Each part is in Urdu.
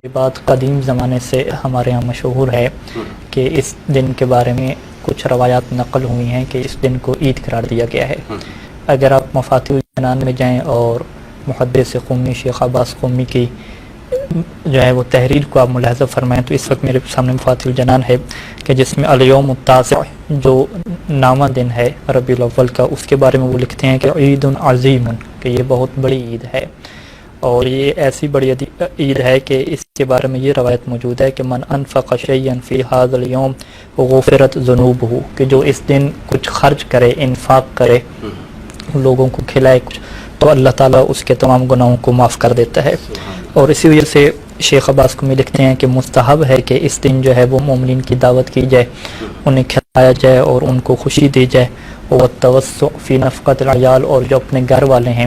یہ بات قدیم زمانے سے ہمارے ہاں مشہور ہے کہ اس دن کے بارے میں کچھ روایات نقل ہوئی ہیں کہ اس دن کو عید قرار دیا گیا ہے۔ اگر آپ مفاتیح الجنان میں جائیں اور محدث قومی شیخ عباس قومی کی جو ہے وہ تحریر کو آپ ملاحظہ فرمائیں تو اس وقت میرے سامنے مفاتیح الجنان ہے کہ جس میں الیوم التاسع جو نامہ دن ہے ربیع الاول کا، اس کے بارے میں وہ لکھتے ہیں کہ عید عظیم، کہ یہ بہت بڑی عید ہے، اور یہ ایسی بڑی عید ہے کہ اس کے بارے میں یہ روایت موجود ہے کہ من انفق شیئا فی ھذا الیوم غفرت ذنوبہ، کہ جو اس دن کچھ خرچ کرے، انفاق کرے، لوگوں کو کھلائے کچھ، تو اللہ تعالیٰ اس کے تمام گناہوں کو معاف کر دیتا ہے۔ اور اسی وجہ سے شیخ عباس قومی لکھتے ہیں کہ مستحب ہے کہ اس دن جو ہے وہ مومنین کی دعوت کی جائے، انہیں کھلایا جائے اور ان کو خوشی دی جائے، والتوسع فی نفقۃ العیال، اور جو اپنے گھر والے ہیں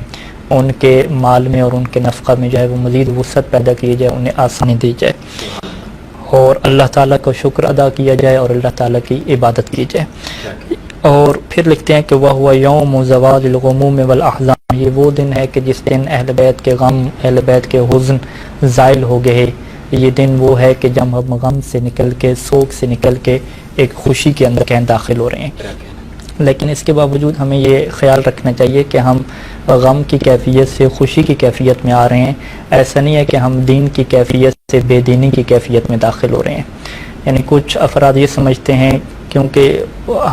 ان کے مال میں اور ان کے نفقہ میں جو ہے وہ مزید وسعت پیدا کی جائے، انہیں آسانی دی جائے، اور اللہ تعالیٰ کا شکر ادا کیا جائے اور اللہ تعالیٰ کی عبادت کی جائے۔ اور پھر لکھتے ہیں کہ وَهُوَ يَوْمُ زَوَالِ الْغُمُومِ وَالْأَحْزَانِ، یہ وہ دن ہے کہ جس دن اہل بیت کے غم، اہل بیت کے حزن زائل ہو گئے۔ یہ دن وہ ہے کہ جب ہم غم سے نکل کے، سوگ سے نکل کے ایک خوشی کے اندر کہیں داخل ہو رہے ہیں۔ لیکن اس کے باوجود ہمیں یہ خیال رکھنا چاہیے کہ ہم غم کی کیفیت سے خوشی کی کیفیت میں آ رہے ہیں، ایسا نہیں ہے کہ ہم دین کی کیفیت سے بے دینی کی کیفیت میں داخل ہو رہے ہیں۔ یعنی کچھ افراد یہ سمجھتے ہیں کیونکہ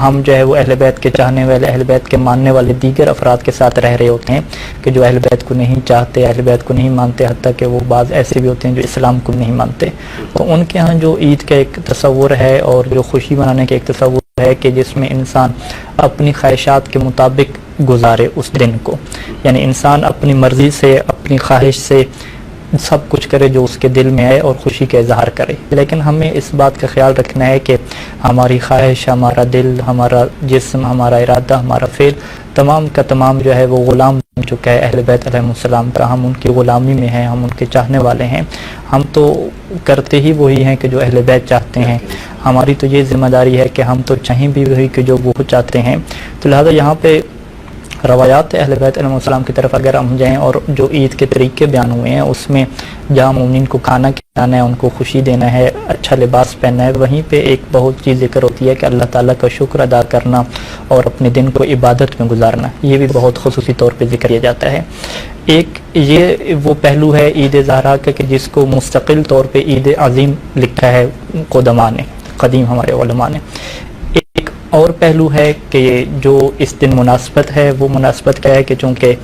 ہم جو ہے وہ اہل بیت کے چاہنے والے، اہل بیت کے ماننے والے دیگر افراد کے ساتھ رہ رہے ہوتے ہیں کہ جو اہل بیت کو نہیں چاہتے، اہل بیت کو نہیں مانتے، حتیٰ کہ وہ بعض ایسے بھی ہوتے ہیں جو اسلام کو نہیں مانتے، تو ان کے ہاں جو عید کا ایک تصور ہے اور جو خوشی منانے کا ایک تصور ہے کہ جس میں انسان اپنی خواہشات کے مطابق گزارے اس دن کو، یعنی انسان اپنی مرضی سے، اپنی خواہش سے سب کچھ کرے جو اس کے دل میں ہے اور خوشی کا اظہار کرے۔ لیکن ہمیں اس بات کا خیال رکھنا ہے کہ ہماری خواہش، ہمارا دل، ہمارا جسم، ہمارا ارادہ، ہمارا فعل تمام کا تمام جو ہے وہ غلام بن چکا ہے اہل بیت علیہ السلام کا، ہم ان کی غلامی میں ہیں، ہم ان کے چاہنے والے ہیں، ہم تو کرتے ہی وہی ہیں کہ جو اہل بیت چاہتے ہیں، ہماری تو یہ ذمہ داری ہے کہ ہم تو چاہیں بھی وہی کہ جو وہ چاہتے ہیں۔ تو لہذا یہاں پہ روایات اہل بیت علیہ السلام کی طرف اگر ہم جائیں اور جو عید کے طریقے بیان ہوئے ہیں اس میں جہاں مومنین کو کھانا کھلانا ہے، ان کو خوشی دینا ہے، اچھا لباس پہننا ہے، وہیں پہ ایک بہت چیز ذکر ہوتی ہے کہ اللہ تعالیٰ کا شکر ادا کرنا اور اپنے دن کو عبادت میں گزارنا، یہ بھی بہت خصوصی طور پہ ذکر کیا جاتا ہے۔ ایک یہ وہ پہلو ہے عید ضحیٰ کا کہ جس کو مستقل طور پہ عید عظیم لکھا ہے قدماء نے، قدیم ہمارے علماء نے۔ ایک اور پہلو ہے کہ جو اس دن مناسبت ہے، وہ مناسبت کیا ہے کہ چونکہ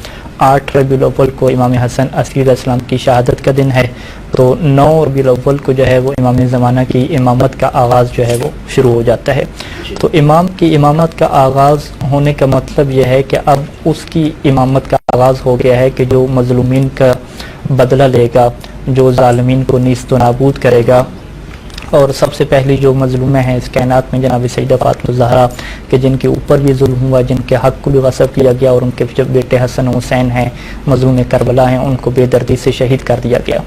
8 ربیع الاول کو امام حسن عسکری علیہ السلام کی شہادت کا دن ہے، تو 9 ربیع الاول کو جو ہے وہ امام زمانہ کی امامت کا آغاز جو ہے وہ شروع ہو جاتا ہے۔ تو امام کی امامت کا آغاز ہونے کا مطلب یہ ہے کہ اب اس کی امامت کا آغاز ہو گیا ہے کہ جو مظلومین کا بدلہ لے گا، جو ظالمین کو نیست و نابود کرے گا، اور سب سے پہلی جو مظلومہ ہیں اس کائنات میں جناب سیدہ فاطمہ الزہرا کہ جن کے اوپر بھی ظلم ہوا، جن کے حق کو بھی غصب کیا گیا، اور ان کے جو بیٹے حسن و حسین ہیں، مظلوم کربلا ہیں، ان کو بے دردی سے شہید کر دیا گیا۔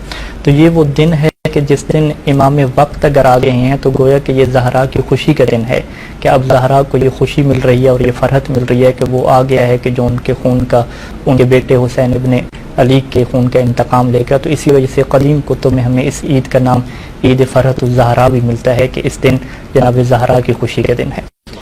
تو یہ وہ دن ہے کہ جس دن امام وقت اگر آ گئے ہیں تو گویا کہ یہ زہرا کی خوشی کا دن ہے کہ اب زہرا کو یہ خوشی مل رہی ہے اور یہ فرحت مل رہی ہے کہ وہ آ گیا ہے کہ جو ان کے خون کا، ان کے بیٹے حسین ابن علی کے خون کا انتقام لے گا۔ تو اسی وجہ سے قدیم کتب میں ہمیں اس عید کا نام عید فرحت الزہرا بھی ملتا ہے کہ اس دن جناب زہرا کی خوشی کا دن ہے۔